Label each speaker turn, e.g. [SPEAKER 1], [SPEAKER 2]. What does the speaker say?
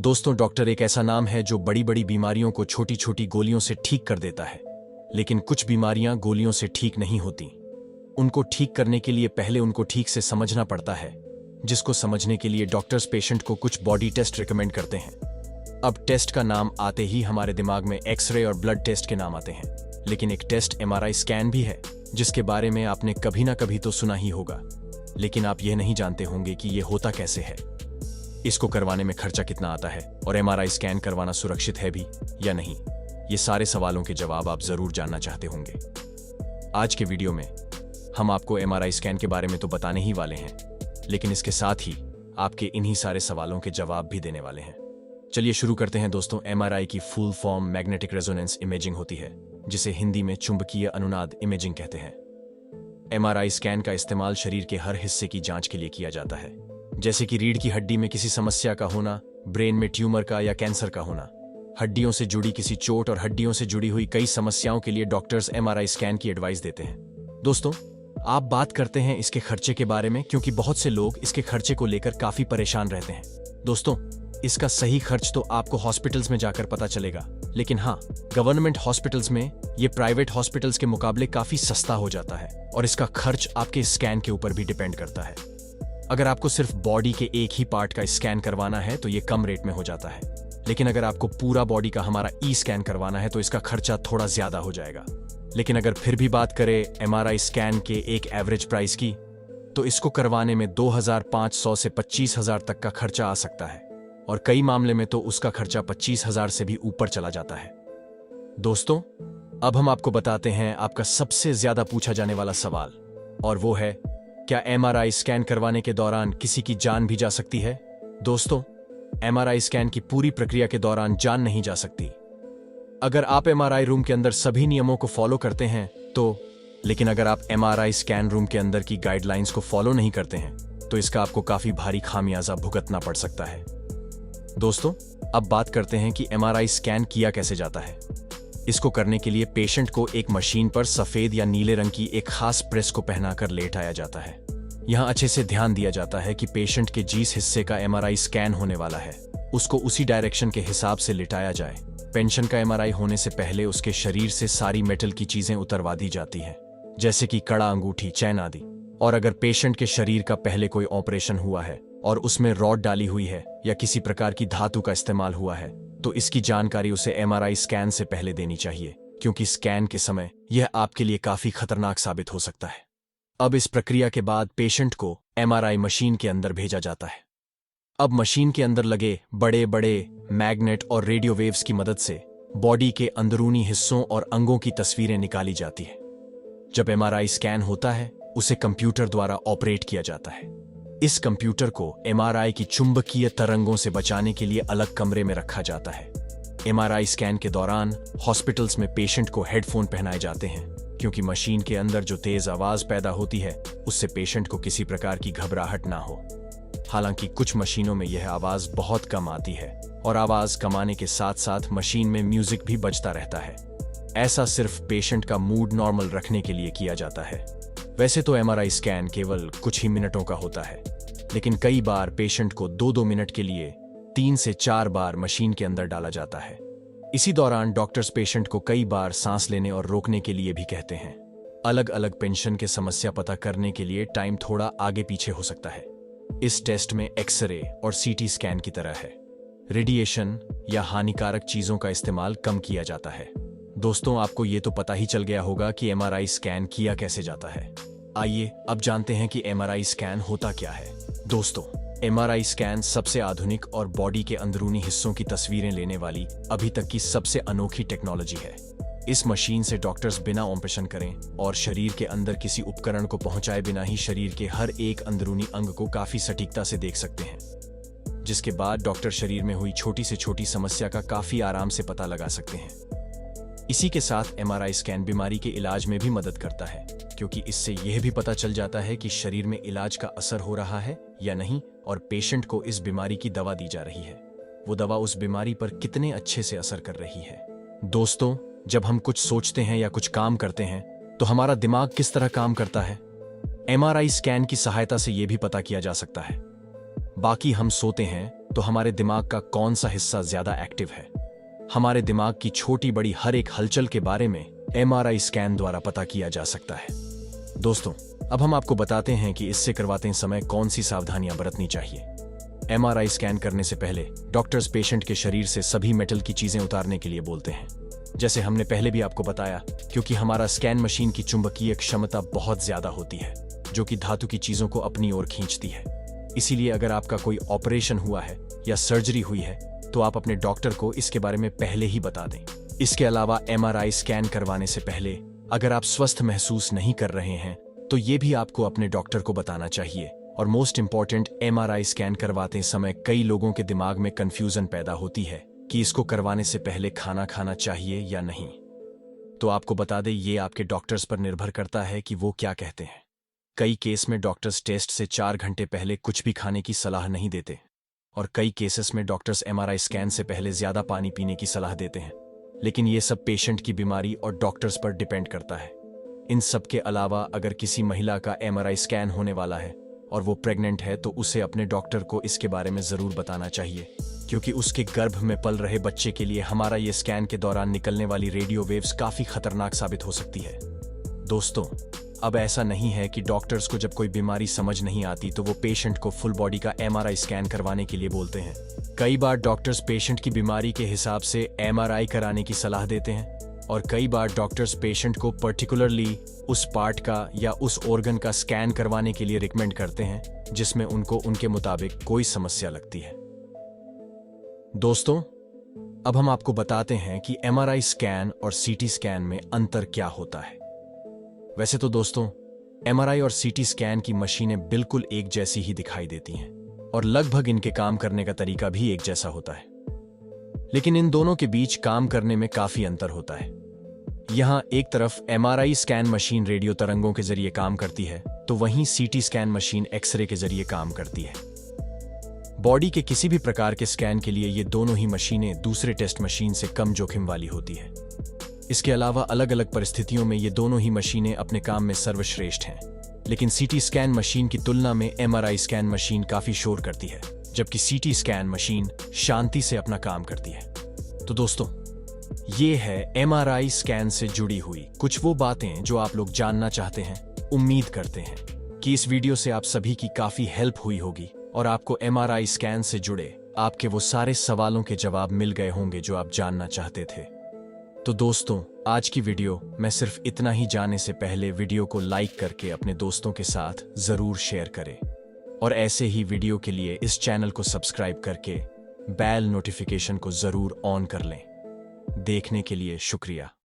[SPEAKER 1] दोस्तों, डॉक्टर एक ऐसा नाम है जो बड़ी बड़ी बीमारियों को छोटी छोटी गोलियों से ठीक कर देता है। लेकिन कुछ बीमारियां गोलियों से ठीक नहीं होती। उनको ठीक करने के लिए पहले उनको ठीक से समझना पड़ता है, जिसको समझने के लिए डॉक्टर्स पेशेंट को कुछ बॉडी टेस्ट रिकमेंड करते हैं। अब टेस्ट का नाम आते ही हमारे दिमाग में एक्सरे और ब्लड टेस्ट के नाम आते हैं, लेकिन एक टेस्ट MRI स्कैन भी है, जिसके बारे में आपने कभी ना कभी तो सुना ही होगा। लेकिन आप यह नहीं जानते होंगे कि यह होता कैसे है, इसको करवाने में खर्चा कितना आता है और MRI स्कैन करवाना सुरक्षित है भी या नहीं। ये सारे सवालों के जवाब आप जरूर जानना चाहते होंगे। आज के वीडियो में हम आपको MRI स्कैन के बारे में तो बताने ही वाले हैं, लेकिन इसके साथ ही आपके इन्हीं सारे सवालों के जवाब भी देने वाले हैं। चलिए शुरू करते हैं दोस्तों। MRI की full form magnetic resonance imaging होती है, जिसे हिंदी में चुंबकीय अनुनाद इमेजिंग कहते हैं। MRI स्कैन का इस्तेमाल शरीर के हर हिस्से की जांच के लिए किया जाता है, जैसे कि रीढ़ की हड्डी में किसी समस्या का होना, ब्रेन में ट्यूमर का या कैंसर का होना, हड्डियों से जुड़ी किसी चोट और हड्डियों से जुड़ी हुई कई समस्याओं के लिए डॉक्टर्स MRI स्कैन की एडवाइस देते हैं। दोस्तों, आप बात करते हैं इसके खर्चे के बारे में, क्योंकि बहुत से लोग इसके खर्चे को लेकर काफी परेशान रहते हैं। दोस्तों, इसका सही खर्च तो आपको हॉस्पिटल्स में जाकर पता चलेगा, लेकिन हाँ, गवर्नमेंट हॉस्पिटल्स में ये प्राइवेट हॉस्पिटल्स के मुकाबले काफी सस्ता हो जाता है और इसका खर्च आपके स्कैन के ऊपर भी डिपेंड करता है। अगर आपको सिर्फ बॉडी के एक ही पार्ट का स्कैन करवाना है तो ये कम रेट में हो जाता है, लेकिन अगर आपको पूरा बॉडी का हमारा स्कैन करवाना है तो इसका खर्चा थोड़ा ज्यादा हो जाएगा। लेकिन अगर फिर भी बात करें MRI स्कैन के एक एवरेज प्राइस की, तो इसको करवाने में 2500 से 25,000 तक का खर्चा आ सकता है, और कई मामले में तो उसका खर्चा 25,000 से भी ऊपर चला जाता है। दोस्तों, अब हम आपको बताते हैं आपका सबसे ज्यादा पूछा जाने वाला सवाल, और वो है, क्या MRI स्कैन करवाने के दौरान किसी की जान भी जा सकती है? दोस्तों, MRI स्कैन की पूरी प्रक्रिया के दौरान जान नहीं जा सकती, अगर आप MRI रूम के अंदर सभी नियमों को फॉलो करते हैं तो। लेकिन अगर आप MRI स्कैन रूम के अंदर की गाइडलाइंस को फॉलो नहीं करते हैं तो इसका आपको काफी भारी खामियाजा भुगतना पड़ सकता है। दोस्तों, अब बात करते हैं कि MRI स्कैन किया कैसे जाता है। इसको करने के लिए पेशेंट को एक मशीन पर सफेद या नीले रंग की एक खास प्रेस को पहनाकर लेटाया जाता है। यहाँ अच्छे से ध्यान दिया जाता है कि पेशेंट के जिस हिस्से का MRI स्कैन होने वाला है उसको उसी डायरेक्शन के हिसाब से लिटाया जाए। पेशेंट का MRI होने से पहले उसके शरीर से सारी मेटल की चीजें उतरवा दी जाती है, जैसे कि कड़ा, अंगूठी, चैन आदि। और अगर पेशेंट के शरीर का पहले कोई ऑपरेशन हुआ है और उसमें रॉड डाली हुई है या किसी प्रकार की धातु का इस्तेमाल हुआ है, तो इसकी जानकारी उसे MRI स्कैन से पहले देनी चाहिए, क्योंकि स्कैन के समय यह आपके लिए काफी खतरनाक साबित हो सकता है। अब इस प्रक्रिया के बाद पेशेंट को MRI मशीन के अंदर भेजा जाता है। अब मशीन के अंदर लगे बड़े बड़े मैग्नेट और रेडियो वेव्स की मदद से बॉडी के अंदरूनी हिस्सों और अंगों की तस्वीरें निकाली जाती है। जब MRI स्कैन होता है, उसे कंप्यूटर द्वारा ऑपरेट किया जाता है। इस कंप्यूटर को MRI की चुंबकीय तरंगों से बचाने के लिए अलग कमरे में रखा जाता है। MRI स्कैन के दौरान हॉस्पिटल्स में पेशेंट को हेडफोन पहनाए जाते हैं, क्योंकि मशीन के अंदर जो तेज आवाज पैदा होती है उससे पेशेंट को किसी प्रकार की घबराहट ना हो। हालांकि कुछ मशीनों में यह आवाज बहुत कम आती है, और आवाज कम आने के साथ साथ मशीन में म्यूजिक भी बजता रहता है। ऐसा सिर्फ पेशेंट का मूड नॉर्मल रखने के लिए किया जाता है। वैसे तो MRI स्कैन केवल कुछ ही मिनटों का होता है, लेकिन कई बार पेशेंट को 2-2 मिनट के लिए 3 से 4 बार मशीन के अंदर डाला जाता है। इसी दौरान डॉक्टर्स पेशेंट को कई बार सांस लेने और रोकने के लिए भी कहते हैं। अलग अलग पेशेंट के समस्या पता करने के लिए टाइम थोड़ा आगे पीछे हो सकता है। इस टेस्ट में एक्सरे और CT स्कैन की तरह है, रेडिएशन या हानिकारक चीजों का इस्तेमाल कम किया जाता है। दोस्तों, आपको ये तो पता ही चल गया होगा कि MRI स्कैन किया कैसे जाता है। आइए अब जानते हैं कि MRI स्कैन होता क्या है। दोस्तों, MRI स्कैन सबसे आधुनिक और बॉडी के अंदरूनी हिस्सों की तस्वीरें लेने वाली अभी तक की सबसे अनोखी टेक्नोलॉजी है। इस मशीन से डॉक्टर्स बिना ऑपरेशन करें और शरीर के अंदर किसी उपकरण को पहुंचाए बिना ही शरीर के हर एक अंदरूनी अंग को काफी सटीकता से देख सकते हैं, जिसके बाद डॉक्टर शरीर में हुई छोटी से छोटी समस्या का काफी आराम से पता लगा सकते हैं। इसी के साथ MRI स्कैन बीमारी के इलाज में भी मदद करता है, क्योंकि इससे यह भी पता चल जाता है कि शरीर में इलाज का असर हो रहा है या नहीं, और पेशेंट को इस बीमारी की दवा दी जा रही है, वो दवा उस बीमारी पर कितने अच्छे से असर कर रही है। दोस्तों, जब हम कुछ सोचते हैं या कुछ काम करते हैं तो हमारा दिमाग किस तरह काम करता है, MRI स्कैन की सहायता से यह भी पता किया जा सकता है। बाकी हम सोते हैं तो हमारे दिमाग का कौन सा हिस्सा ज्यादा एक्टिव है? हमारे दिमाग की छोटी बड़ी हर एक हलचल के बारे में एमआरआई स्कैन द्वारा पता किया जा सकता है। दोस्तों, अब हम आपको बताते हैं कि इससे करवाते समय कौन सी सावधानियां बरतनी चाहिए। एमआरआई स्कैन करने से पहले डॉक्टर्स पेशेंट के शरीर से सभी मेटल की चीजें उतारने के लिए बोलते हैं। जैसे हमने पहले भी आपको बताया, क्योंकि हमारा स्कैन मशीन की चुंबकीय क्षमता बहुत ज्यादा होती है, जो कि धातु की चीजों को अपनी ओर खींचती है। इसीलिए अगर आपका कोई ऑपरेशन हुआ है या सर्जरी हुई है तो आप अपने डॉक्टर को इसके बारे में पहले ही बता दें। इसके अलावा एमआरआई स्कैन करवाने से पहले अगर आप स्वस्थ महसूस नहीं कर रहे हैं तो ये भी आपको अपने डॉक्टर को बताना चाहिए। और मोस्ट इंपॉर्टेंट, एमआरआई स्कैन करवाते समय कई लोगों के दिमाग में कंफ्यूजन पैदा होती है कि इसको करवाने से पहले खाना खाना चाहिए या नहीं। तो आपको बता दें, ये आपके डॉक्टर्स पर निर्भर करता है कि वो क्या कहते हैं। कई केस में डॉक्टर्स टेस्ट से 4 घंटे पहले कुछ भी खाने की सलाह नहीं देते, और कई केसेस में डॉक्टर्स एमआरआई स्कैन से पहले ज्यादा पानी पीने की सलाह देते हैं। लेकिन ये सब पेशेंट की बीमारी और डॉक्टर्स पर डिपेंड करता है। इन सब के अलावा अगर किसी महिला का एमआरआई स्कैन होने वाला है और वो प्रेग्नेंट है तो उसे अपने डॉक्टर को इसके बारे में जरूर बताना चाहिए, क्योंकि उसके गर्भ में पल रहे बच्चे के लिए हमारा ये स्कैन के दौरान निकलने वाली रेडियो वेव्स काफी खतरनाक साबित हो सकती है। दोस्तों, अब ऐसा नहीं है कि डॉक्टर्स को जब कोई बीमारी समझ नहीं आती तो वो पेशेंट को फुल बॉडी का एमआरआई स्कैन करवाने के लिए बोलते हैं। कई बार डॉक्टर्स पेशेंट की बीमारी के हिसाब से एमआरआई कराने की सलाह देते हैं, और कई बार डॉक्टर्स पेशेंट को पर्टिकुलरली उस पार्ट का या उस ऑर्गन का स्कैन करवाने के लिए रिकमेंड करते हैं जिसमें उनको उनके मुताबिक कोई समस्या लगती है। दोस्तों, अब हम आपको बताते हैं कि एमआरआई स्कैन और सीटी स्कैन में अंतर क्या होता है। वैसे तो दोस्तों, एमआरआई और सीटी स्कैन की मशीनें बिल्कुल एक जैसी ही दिखाई देती हैं और लगभग इनके काम करने का तरीका भी एक जैसा होता है, लेकिन इन दोनों के बीच काम करने में काफी अंतर होता है। यहां एक तरफ एमआरआई स्कैन मशीन रेडियो तरंगों के जरिए काम करती है, तो वहीं सीटी स्कैन मशीन एक्सरे के जरिए काम करती है। बॉडी के किसी भी प्रकार के स्कैन के लिए ये दोनों ही मशीनें दूसरे टेस्ट मशीन से कम जोखिम वाली होती है। इसके अलावा अलग अलग परिस्थितियों में ये दोनों ही मशीनें अपने काम में सर्वश्रेष्ठ हैं, लेकिन सीटी स्कैन मशीन की तुलना में एमआरआई स्कैन मशीन काफी शोर करती है, जबकि सीटी स्कैन मशीन शांति से अपना काम करती है। तो दोस्तों, ये है एमआरआई स्कैन से जुड़ी हुई कुछ वो बातें जो आप लोग जानना चाहते हैं। उम्मीद करते हैं कि इस वीडियो से आप सभी की काफी हेल्प हुई होगी और आपको एमआरआई स्कैन से जुड़े आपके वो सारे सवालों के जवाब मिल गए होंगे जो आप जानना चाहते थे। तो दोस्तों, आज की वीडियो में सिर्फ इतना ही। जाने से पहले वीडियो को लाइक करके अपने दोस्तों के साथ जरूर शेयर करें, और ऐसे ही वीडियो के लिए इस चैनल को सब्सक्राइब करके बेल नोटिफिकेशन को जरूर ऑन कर लें। देखने के लिए शुक्रिया।